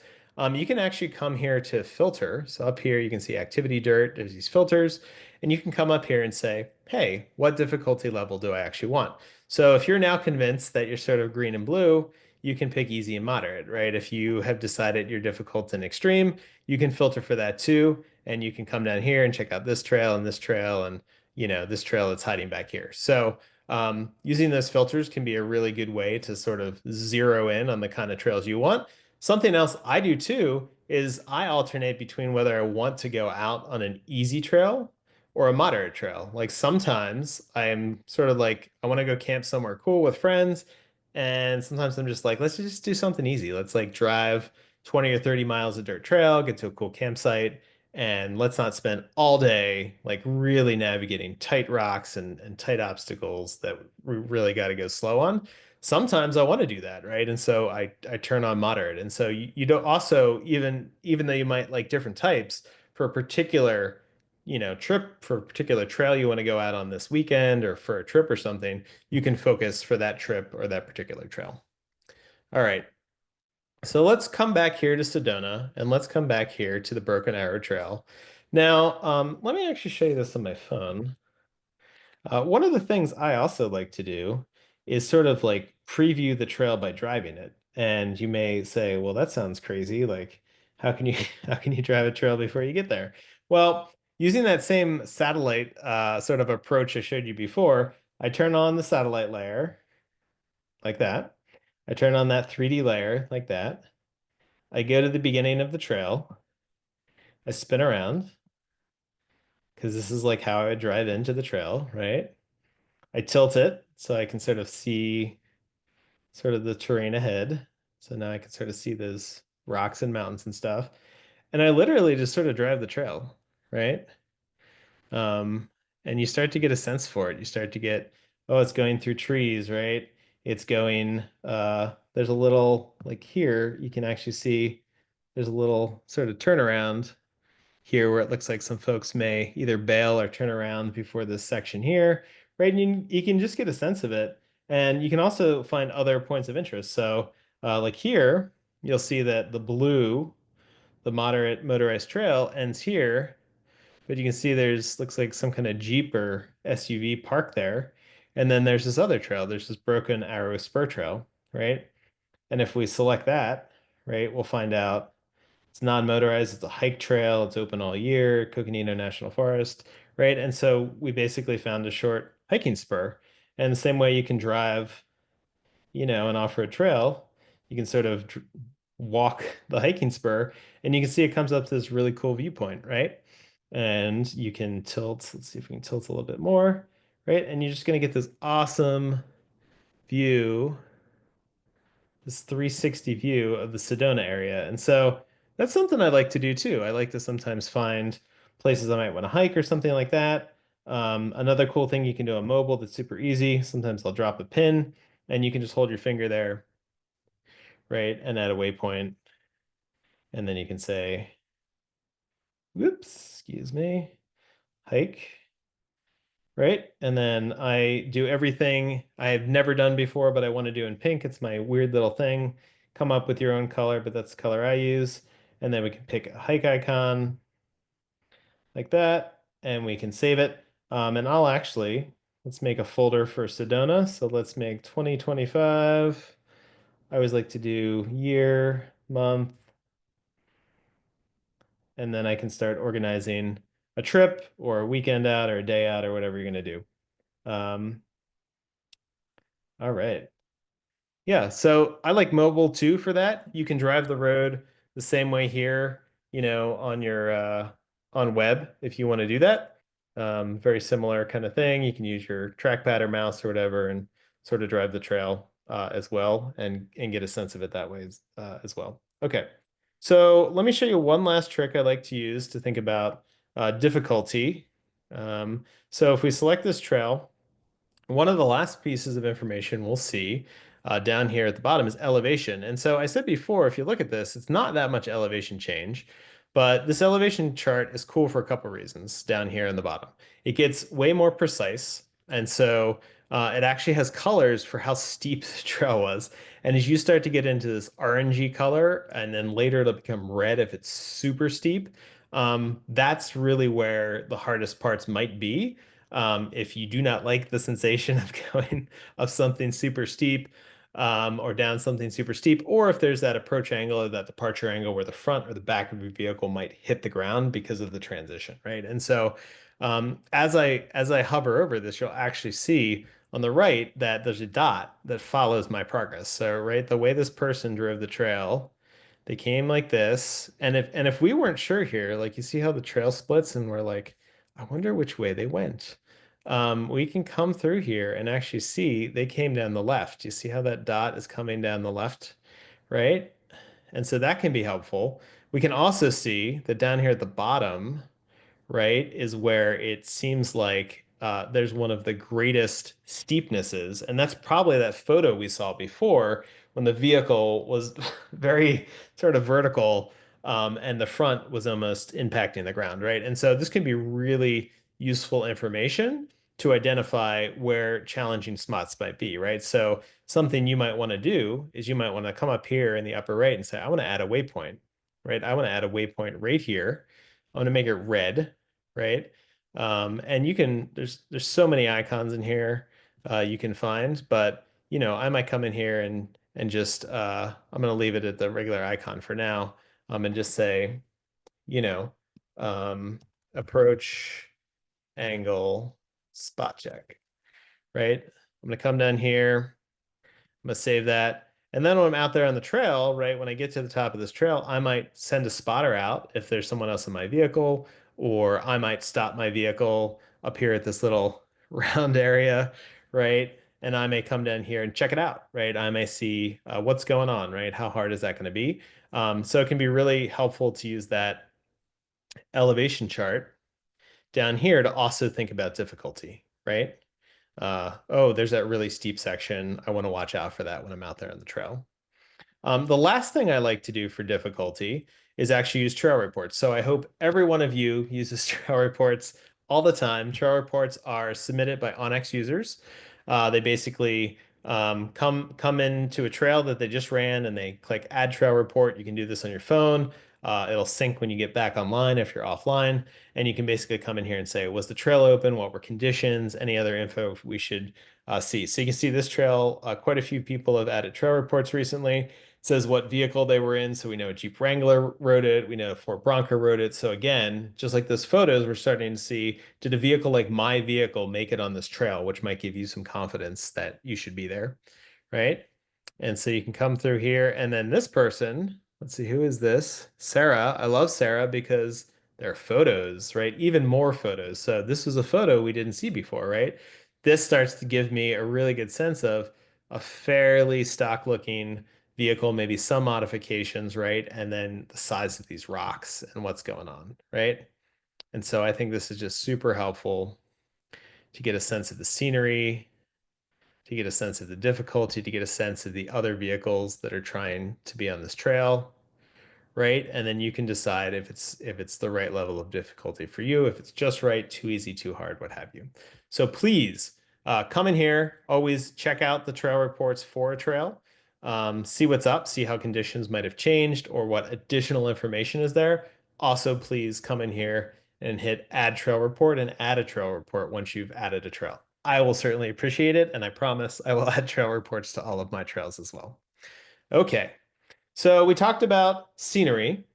You can actually come here to filter. So up here, you can see activity dirt, there's these filters, and you can come up here and say, hey, what difficulty level do I actually want? So if you're now convinced that you're sort of green and blue, you can pick easy and moderate, right? If you have decided you're difficult and extreme, you can filter for that too, and you can come down here and check out this trail and this trail and this trail that's hiding back here. So using those filters can be a really good way to sort of zero in on the kind of trails you want. Something else I do too is I alternate between whether I want to go out on an easy trail or a moderate trail. Like sometimes I am sort of like, I want to go camp somewhere cool with friends. And sometimes I'm just like, let's just do something easy. Let's like drive 20 or 30 miles of dirt trail, get to a cool campsite, and let's not spend all day like really navigating tight rocks and tight obstacles that we really got to go slow on. Sometimes I want to do that, right? And so I turn on moderate. And so you don't also, even though you might like different types for a particular trip, for a particular trail you want to go out on this weekend or for a trip or something, you can focus for that trip or that particular trail. All right. So let's come back here to Sedona and let's come back here to the Broken Arrow Trail. Now, let me actually show you this on my phone. One of the things I also like to do is sort of like preview the trail by driving it. And you may say, well, that sounds crazy. Like, how can you how can you drive a trail before you get there? Well, using that same satellite sort of approach I showed you before, I turn on the satellite layer like that. I turn on that 3D layer like that. I go to the beginning of the trail. I spin around because this is like how I would drive into the trail, right? I tilt it so I can sort of see sort of the terrain ahead. So now I can sort of see those rocks and mountains and stuff. And I literally just sort of drive the trail, right? Um, and you start to get a sense for it. You start to get, oh, it's going through trees, right? It's going, there's a little, like here, you can actually see there's a little sort of turnaround here where it looks like some folks may either bail or turn around before this section here, right? And you can just get a sense of it. And you can also find other points of interest. So like here, you'll see that the blue, the moderate motorized trail ends here, but you can see there's looks like some kind of Jeep or SUV parked there. And then there's this other trail. There's this Broken Arrow Spur Trail, right? And if we select that, right, we'll find out it's non-motorized, it's a hike trail, it's open all year, Coconino National Forest, right? And so we basically found a short hiking spur. And the same way you can drive, an off-road trail, you can sort of walk the hiking spur and you can see it comes up to this really cool viewpoint, right? And you can tilt, let's see if we can tilt a little bit more, right? And you're just going to get this awesome view, this 360 view of the Sedona area. And so that's something I like to do too. I like to sometimes find places I might want to hike or something like that. Another cool thing you can do on mobile that's super easy. Sometimes I'll drop a pin and you can just hold your finger there, right? And add a waypoint. And then you can say, whoops, excuse me, hike. right? And then I do everything I've never done before, but I want to do in pink. It's my weird little thing. Come up with your own color, but that's the color I use. And then we can pick a hike icon like that, and we can save it. And I'll actually, let's make a folder for Sedona. So let's make 2025. I always like to do year, month, and then I can start organizing a trip or a weekend out or a day out or whatever you're going to do. Um, all right. Yeah, so I like mobile too for that. You can drive the road the same way here, on your on web if you want to do that. Very similar kind of thing. You can use your trackpad or mouse or whatever and sort of drive the trail as well and get a sense of it that way as well. Okay, so let me show you one last trick I like to use to think about difficulty. So if we select this trail, one of the last pieces of information we'll see down here at the bottom is elevation. And so I said before, if you look at this, it's not that much elevation change, but this elevation chart is cool for a couple reasons down here in the bottom. It gets way more precise. And so it actually has colors for how steep the trail was. And as you start to get into this orangey color, and then later it'll become red if it's super steep, that's really where the hardest parts might be. If you do not like the sensation of going up something super steep or down something super steep, or if there's that approach angle or that departure angle where the front or the back of your vehicle might hit the ground because of the transition, right? And so as I hover over this, you'll actually see on the right that there's a dot that follows my progress. So, right, the way this person drove the trail, they came like this, and if we weren't sure here, like you see how the trail splits, and we're like, I wonder which way they went. We can come through here and actually see they came down the left. You see how that dot is coming down the left, right? And so that can be helpful. We can also see that down here at the bottom, right, is where it seems like there's one of the greatest steepnesses. And that's probably that photo we saw before when the vehicle was very sort of vertical and the front was almost impacting the ground, right? And so this can be really useful information to identify where challenging spots might be, right? So something you might want to do is you might want to come up here in the upper right and say, I want to add a waypoint, right? I want to add a waypoint right here. I want to make it red, right? And there's so many icons in here you can find, but I might come in here and just I'm gonna leave it at the regular icon for now, and just say, you know, um, approach angle spot check, right? I'm gonna come down here. I'm gonna save that. And then when I'm out there on the trail, right, when I get to the top of this trail, I might send a spotter out if there's someone else in my vehicle, or I might stop my vehicle up here at this little round area, right? And I may come down here and check it out, right? I may see what's going on, right? How hard is that going to be? So it can be really helpful to use that elevation chart down here to also think about difficulty, right? Oh, there's that really steep section. I want to watch out for that when I'm out there on the trail. The last thing I like to do for difficulty is actually use trail reports. So I hope every one of you uses trail reports all the time. Trail reports are submitted by onX users. They basically come into a trail that they just ran and they click Add Trail Report. You can do this on your phone. It'll sync when you get back online if you're offline, and you can basically come in here and say, was the trail open? What were conditions? Any other info we should see? So you can see this trail. Quite a few people have added trail reports recently. Says what vehicle they were in, so we know a Jeep Wrangler rode it, we know a Ford Bronco rode it. So again, just like those photos, we're starting to see, did a vehicle like my vehicle make it on this trail, which might give you some confidence that you should be there, right? And so you can come through here, and then this person, let's see, who is this? Sarah. I love Sarah because there are photos, right? Even more photos. So this was a photo we didn't see before, right? This starts to give me a really good sense of a fairly stock looking vehicle, maybe some modifications, right? And then the size of these rocks and what's going on, right? And so I think this is just super helpful to get a sense of the scenery, to get a sense of the difficulty, to get a sense of the other vehicles that are trying to be on this trail, right? And then you can decide if it's the right level of difficulty for you, if it's just right, too easy, too hard, what have you. So please come in here. Always check out the trail reports for a trail. See what's up, see how conditions might have changed or what additional information is there. Also, please come in here and hit add trail report and add a trail report once you've added a trail. I will certainly appreciate it, and I promise I will add trail reports to all of my trails as well. Okay, so we talked about scenery.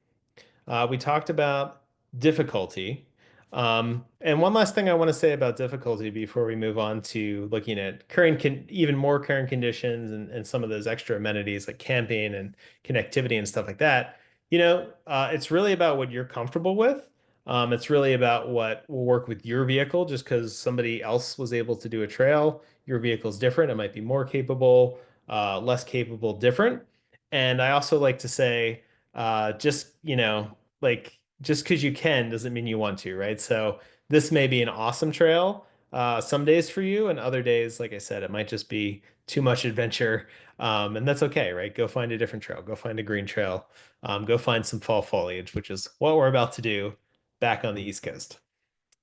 We talked about difficulty. And one last thing I want to say about difficulty before we move on to looking at even more current conditions and some of those extra amenities like camping and connectivity and stuff like that. It's really about what you're comfortable with. It's really about what will work with your vehicle. Just because somebody else was able to do a trail, your vehicle's different. It might be more capable, less capable, different. And I also like to say, just because you can doesn't mean you want to, right? So this may be an awesome trail some days for you, and other days, like I said, it might just be too much adventure. And that's okay, right? Go find a different trail. Go find a green trail. Go find some fall foliage, which is what we're about to do back on the East Coast.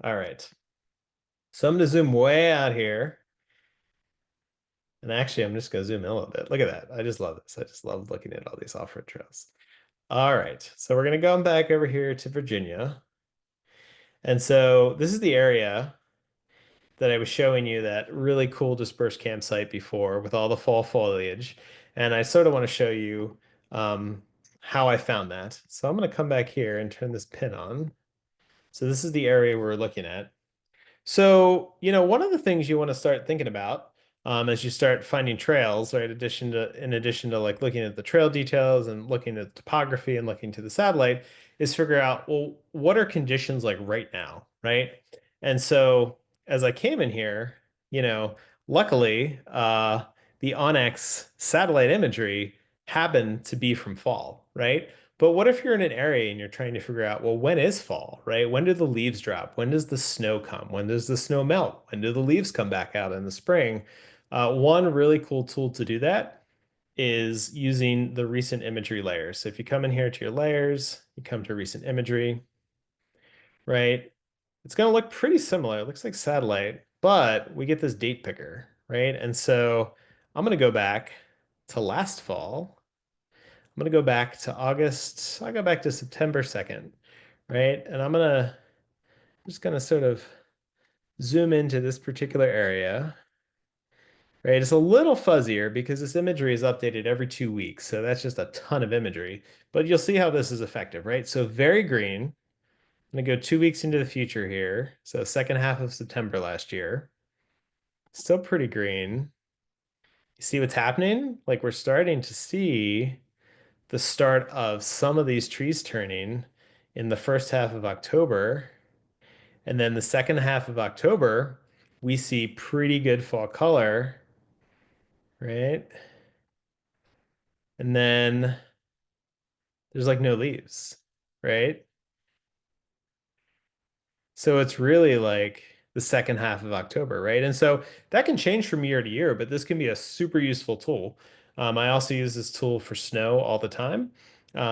All right. So I'm going to zoom way out here. And actually, I'm just going to zoom in a little bit. Look at that. I just love this. I just love looking at all these off-road trails. All right, so we're going to go back over here to Virginia. And so this is the area that I was showing you, that really cool dispersed campsite before with all the fall foliage. And I sort of want to show you um, how I found that. So I'm going to come back here and turn this pin on. So this is the area we're looking at. So, one of the things you want to start thinking about as you start finding trails, right, in addition to like looking at the trail details and looking at the topography and looking to the satellite, is figure out, well, what are conditions like right now, right? And so as I came in here, you know, luckily, the onX satellite imagery happened to be from fall, right? But what if you're in an area and you're trying to figure out, well, when is fall, right? When do the leaves drop? When does the snow come? When does the snow melt? When do the leaves come back out in the spring? One really cool tool to do that is using the recent imagery layers. So if you come in here to your layers, you come to recent imagery, right? It's going to look pretty similar. It looks like satellite, but we get this date picker, right? And so I'm going to go back to last fall. I'm gonna go back to August. I'll go back to September 2nd, right? And just gonna sort of zoom into this particular area, right? It's a little fuzzier because this imagery is updated every 2 weeks. So that's just a ton of imagery, but you'll see how this is effective, right? So very green. I'm gonna go 2 weeks into the future here. So second half of September last year. Still pretty green. You see what's happening? Like we're starting to see the start of some of these trees turning in the first half of October. And then the second half of October, we see pretty good fall color, right? And then there's like no leaves, right? So it's really like the second half of October, right? And so that can change from year to year, but this can be a super useful tool. I also use this tool for snow all the time.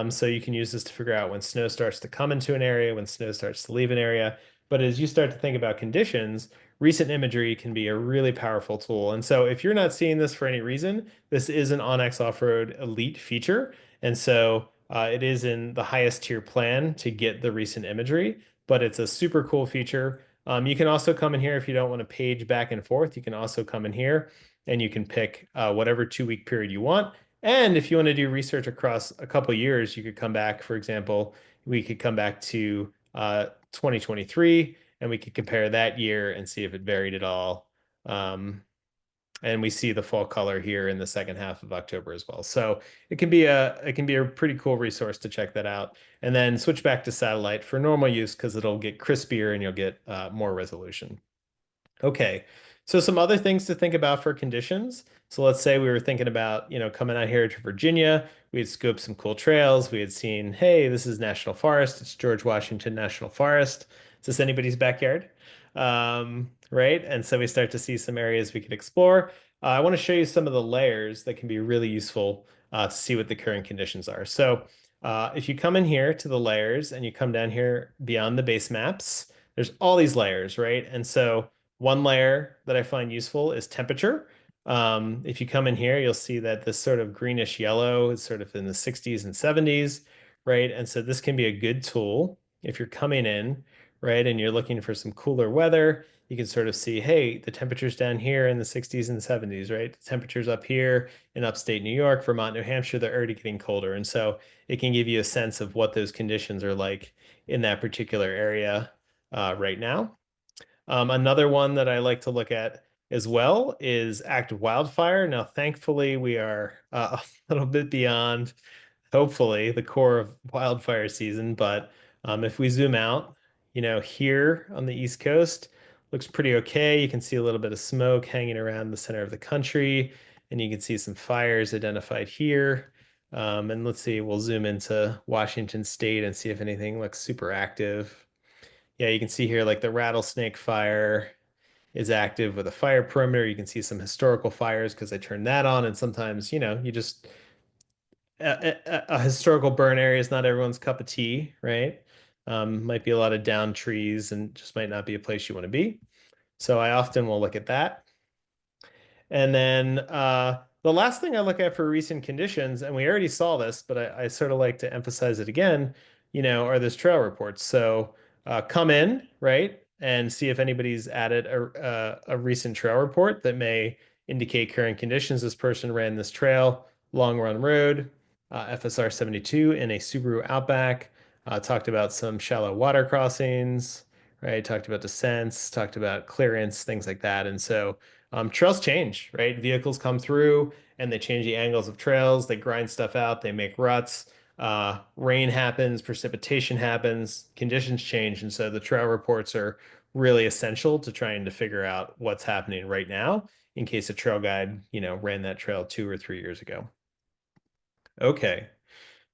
So you can use this to figure out when snow starts to come into an area, when snow starts to leave an area. But as you start to think about conditions, recent imagery can be a really powerful tool. And so if you're not seeing this for any reason, this is an onX Offroad Elite feature. And so it is in the highest tier plan to get the recent imagery, but it's a super cool feature. You can also come in here if you don't want to page back and forth. You can also come in here and you can pick whatever 2 week period you want. And if you want to do research across a couple years, you could come back, for example, we could come back to 2023 and we could compare that year and see if it varied at all. And we see the fall color here in the second half of October as well. So it can be a pretty cool resource to check that out. And then switch back to satellite for normal use because it'll get crispier and you'll get more resolution. Okay, so some other things to think about for conditions. So let's say we were thinking about, coming out here to Virginia. We had scoped some cool trails. We had seen, hey, this is National Forest. It's George Washington National Forest. Is this anybody's backyard? Right? And so we start to see some areas we could explore. I want to show you some of the layers that can be really useful to see what the current conditions are. So if you come in here to the layers and you come down here beyond the base maps, there's all these layers, right? And so One layer that I find useful is temperature. If you come in here, you'll see that this sort of greenish yellow is sort of in the 60s and 70s, right? And so this can be a good tool if you're coming in, right, and you're looking for some cooler weather. You can sort of see, hey, the temperature's down here in the 60s and 70s, right? The temperatures up here in upstate New York, Vermont, New Hampshire, they're already getting colder. And so it can give you a sense of what those conditions are like in that particular area right now. Another one that I like to look at as well is active wildfire. Now, thankfully, we are a little bit beyond, hopefully, the core of wildfire season. But if we zoom out, here on the East Coast, looks pretty okay. You can see a little bit of smoke hanging around the center of the country, and you can see some fires identified here. And let's see, we'll zoom into Washington State and see if anything looks super active. Yeah, you can see here like the rattlesnake fire is active with a fire perimeter. You can see some historical fires because I turned that on. And sometimes, you just a historical burn area is not everyone's cup of tea, right? Might be a lot of downed trees and just might not be a place you want to be. So I often will look at that. And then the last thing I look at for recent conditions, and we already saw this, but I sort of like to emphasize it again, are those trail reports. So come in, right, and see if anybody's added a recent trail report that may indicate current conditions. This person ran this trail, long run road, FSR 72 in a Subaru Outback, talked about some shallow water crossings, right, talked about descents, talked about clearance, things like that. And so trails change, right? Vehicles come through and they change the angles of trails. They grind stuff out. They make ruts. Rain happens, precipitation happens, conditions change. And so the trail reports are really essential to trying to figure out what's happening right now in case a trail guide, ran that trail 2 or 3 years ago. Okay.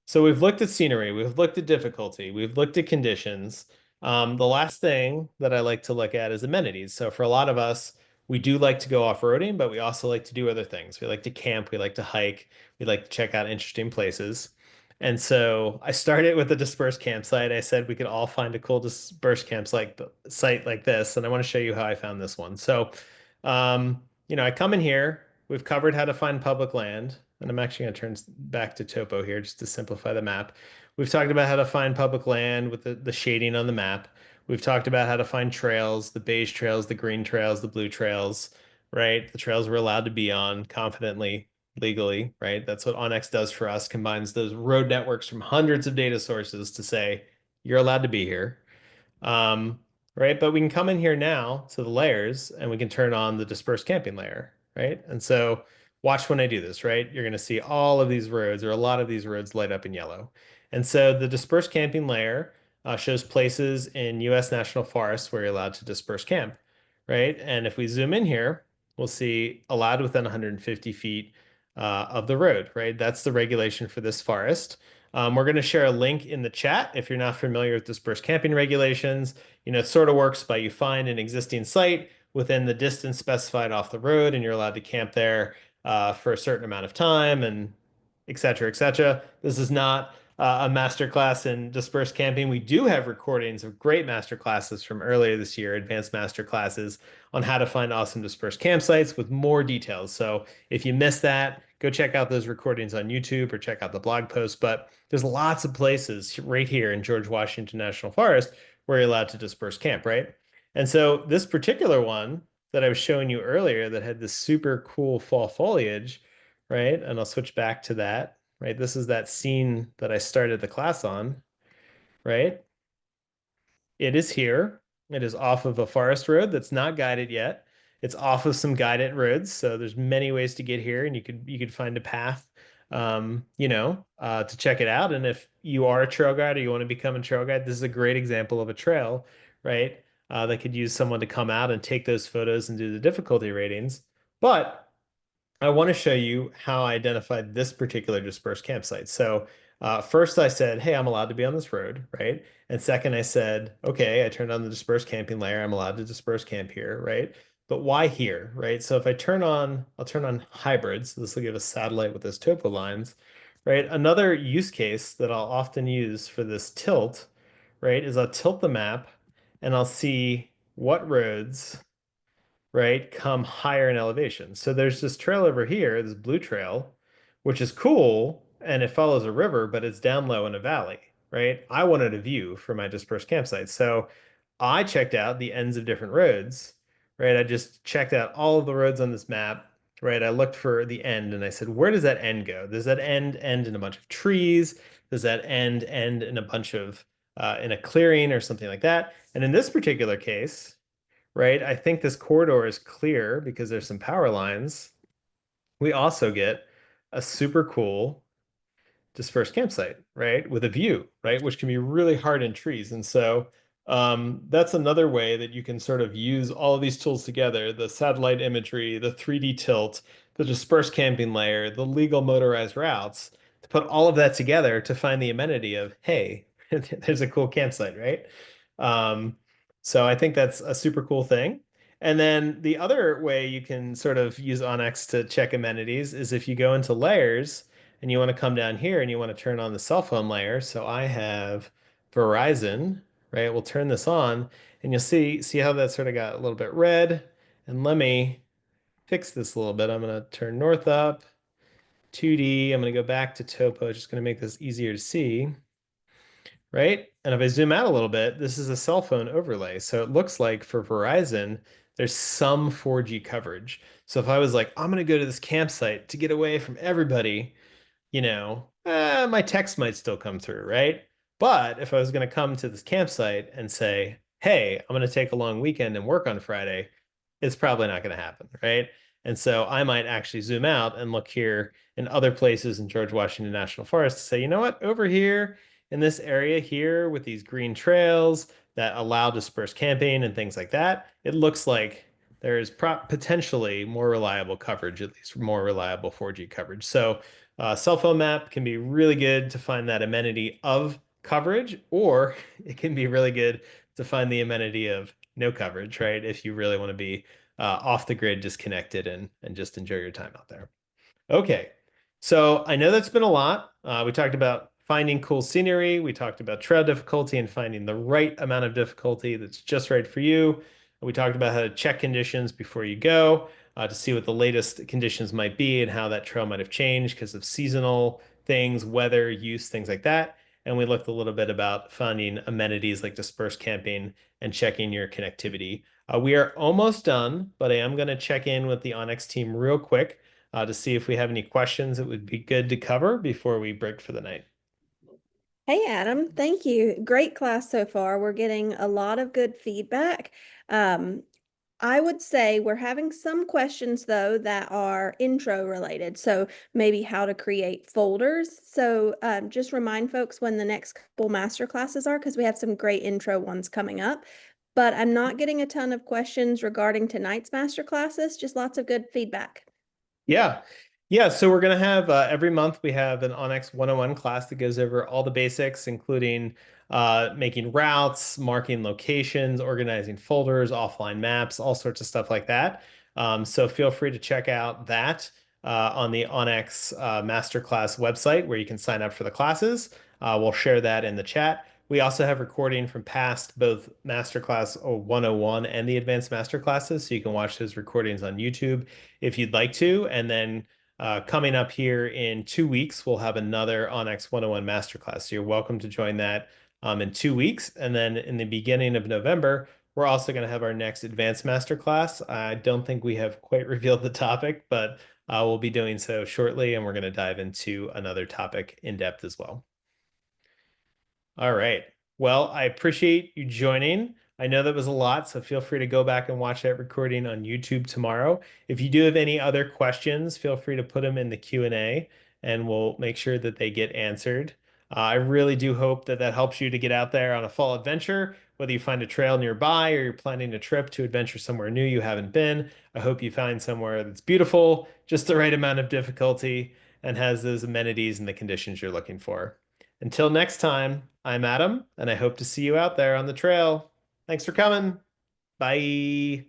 So we've looked at scenery, we've looked at difficulty, we've looked at conditions. The last thing that I like to look at is amenities. So for a lot of us, we do like to go off-roading, but we also like to do other things. We like to camp, we like to hike, we like to check out interesting places. And so I started with a dispersed campsite. I said we could all find a cool dispersed campsite site like this, and I want to show you how I found this one. So, I come in here, we've covered how to find public land. And I'm actually going to turn back to topo here just to simplify the map. We've talked about how to find public land with the shading on the map. We've talked about how to find trails, the beige trails, the green trails, the blue trails, right? The trails we're allowed to be on confidently, legally, right? That's what onX does for us, combines those road networks from hundreds of data sources to say, you're allowed to be here. Um, right? But we can come in here now to the layers and we can turn on the dispersed camping layer, right? And so watch when I do this, right? You're going to see all of these roads or a lot of these roads light up in yellow. And so the dispersed camping layer shows places in U.S. national forests where you're allowed to disperse camp, right? And if we zoom in here, we'll see allowed within 150 feet of the road, right? That's the regulation for this forest. We're going to share a link in the chat if you're not familiar with dispersed camping regulations. It sort of works by you find an existing site within the distance specified off the road, and you're allowed to camp there for a certain amount of time, and et cetera, et cetera. This is not a master class in dispersed camping. We do have recordings of great master classes from earlier this year, advanced master classes on how to find awesome dispersed campsites with more details. So if you missed that, go check out those recordings on YouTube or check out the blog post. But there's lots of places right here in George Washington National Forest where you're allowed to disperse camp, right? And so this particular one that I was showing you earlier that had this super cool fall foliage, right? And I'll switch back to that, right? This is that scene that I started the class on, right? It is here. It is off of a forest road that's not guided yet. It's off of some guided roads, so there's many ways to get here, and you could find a path, to check it out. And if you are a trail guide or you want to become a trail guide, this is a great example of a trail, right? That could use someone to come out and take those photos and do the difficulty ratings. But I want to show you how I identified this particular dispersed campsite. So first I said, hey, I'm allowed to be on this road, right? And second I said, okay, I turned on the dispersed camping layer. I'm allowed to disperse camp here, right? But why here, right? So if I'll turn on hybrids. This will give us satellite with those topo lines, right? Another use case that I'll often use for this tilt, right, is I'll tilt the map and I'll see what roads right, come higher in elevation. So there's this trail over here, this blue trail, which is cool and it follows a river, but it's down low in a valley, right? I wanted a view for my dispersed campsite. So I checked out the ends of different roads, right? I just checked out all of the roads on this map, right? I looked for the end and I said, where does that end go? Does that end in a bunch of trees? Does that end in a bunch of in a clearing or something like that? And in this particular case, right, I think this corridor is clear because there's some power lines. We also get a super cool dispersed campsite, right? With a view, right? Which can be really hard in trees. And so that's another way that you can sort of use all of these tools together, the satellite imagery, the 3D tilt, the dispersed camping layer, the legal motorized routes, to put all of that together to find the amenity of, hey, there's a cool campsite, right? Um, so I think that's a super cool thing. And then the other way you can sort of use onX to check amenities is if you go into layers and you want to come down here and you want to turn on the cell phone layer. So I have Verizon, right? We'll turn this on and you'll see how that sort of got a little bit red. And let me fix this a little bit. I'm going to turn north up, 2D. I'm going to go back to topo, just going to make this easier to see, right? And if I zoom out a little bit, this is a cell phone overlay. So it looks like for Verizon, there's some 4G coverage. So if I was like, I'm going to go to this campsite to get away from everybody, my text might still come through, right? But if I was going to come to this campsite and say, hey, I'm going to take a long weekend and work on Friday, it's probably not going to happen, right? And so I might actually zoom out and look here in other places in George Washington National Forest to say, you know what, over here in this area here with these green trails that allow dispersed camping and things like that, it looks like there is potentially more reliable coverage, at least more reliable 4G coverage. So cell phone map can be really good to find that amenity of coverage, or it can be really good to find the amenity of no coverage, right? If you really want to be off the grid, disconnected, and just enjoy your time out there. Okay, so I know that's been a lot. We talked about finding cool scenery. We talked about trail difficulty and finding the right amount of difficulty that's just right for you. We talked about how to check conditions before you go to see what the latest conditions might be and how that trail might have changed because of seasonal things, weather, use, things like that. And we looked a little bit about finding amenities like dispersed camping and checking your connectivity. We are almost done, but I am going to check in with the onX team real quick to see if we have any questions that would be good to cover before we break for the night. Hey Adam, thank you. Great class so far. We're getting a lot of good feedback. Um, I would say we're having some questions though that are intro related. So maybe how to create folders. So just remind folks when the next couple master classes are because we have some great intro ones coming up. But I'm not getting a ton of questions regarding tonight's master classes, just lots of good feedback. Yeah. Yeah. So we're going to have every month we have an onX 101 class that goes over all the basics, including making routes, marking locations, organizing folders, offline maps, all sorts of stuff like that. So feel free to check out that on the onX Masterclass website where you can sign up for the classes. We'll share that in the chat. We also have recording from past both Masterclass 101 and the Advanced Masterclasses, so you can watch those recordings on YouTube if you'd like to. And then coming up here in 2 weeks, we'll have another onX 101 Masterclass. So you're welcome to join that in 2 weeks. And then in the beginning of November, we're also going to have our next Advanced Masterclass. I don't think we have quite revealed the topic, but we'll be doing so shortly, and we're going to dive into another topic in depth as well. All right. Well, I appreciate you joining. I know that was a lot, so feel free to go back and watch that recording on YouTube tomorrow. If you do have any other questions, feel free to put them in the Q&A and we'll make sure that they get answered. I really do hope that that helps you to get out there on a fall adventure, whether you find a trail nearby or you're planning a trip to adventure somewhere new you haven't been. I hope you find somewhere that's beautiful, just the right amount of difficulty, and has those amenities and the conditions you're looking for. Until next time, I'm Adam, and I hope to see you out there on the trail. Thanks for coming. Bye.